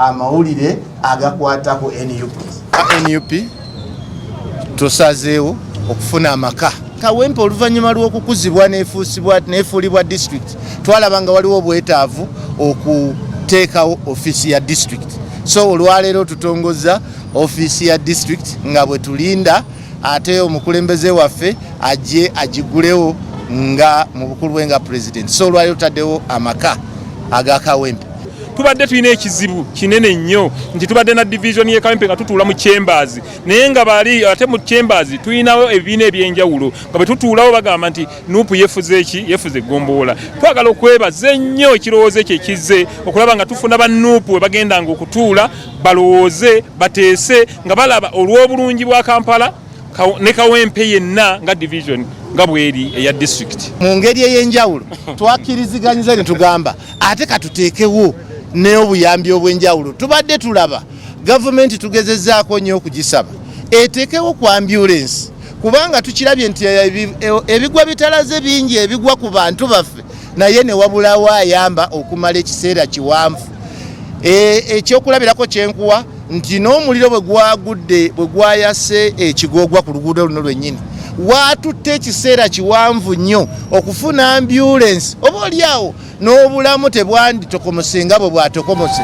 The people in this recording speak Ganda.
amawulire agakwatako NUP tusazeewo okufuna amaka. Kawempe oluvannyuma lw'okukuzibwa n'efuulibwa district twalaba nga waliwo obwetaavu okuteekawo ofiisi ya district. So olwaleero tutongozza ofiisi ya district nga bwe tulinda ate omukulembeze waffe ajje agigulewo nga mu bukulu bwe nga president. So olwaleero tutaddewo amaka aga Kawempe. Tubadde tulina ekizibu kinene nnyo nti tubadde na division ye Kawempe nga tutuula mu chambers naye nga bali ate mu chambers tulinawo ebibiina ebyenjawulo nga bwe tutuulawo bagamba nti NUP yefuze gomboola. Twagala okwebaza ennyo ekirowoozo ekyo ekizze okulaba nga tufuna ba NUP we bagendanga okutuula balowooze bateese nga balaba olw'obulungi bwa Kampala ne Kawempe yenna nga division nga bweri eya district. Mu ngeri ey'enjawulo twakiriziganyiza ne tugamba ate katuteekewo n'obuyambi obw'enjawulo. Tubadde tulaba gavumenti tugezezzaako nnyo okugisaba eteekewo ku ambulance kubanga tukirabye nti ebigwa bitalaze bingi ebigwa ku bantu baffe naye ne wabulawo ayamba okumala ekiseera kiwanvu. Ekyokulabirako kyenkuwa nti n'omuliro bwe gwayase ekigoogwa ku luguudo luno lwennyini waatutte ekiseera kiwanvu nnyo okufuna ambulance oba oliawo n'obulamu tebwanditokomose nga bwe bwatokomose.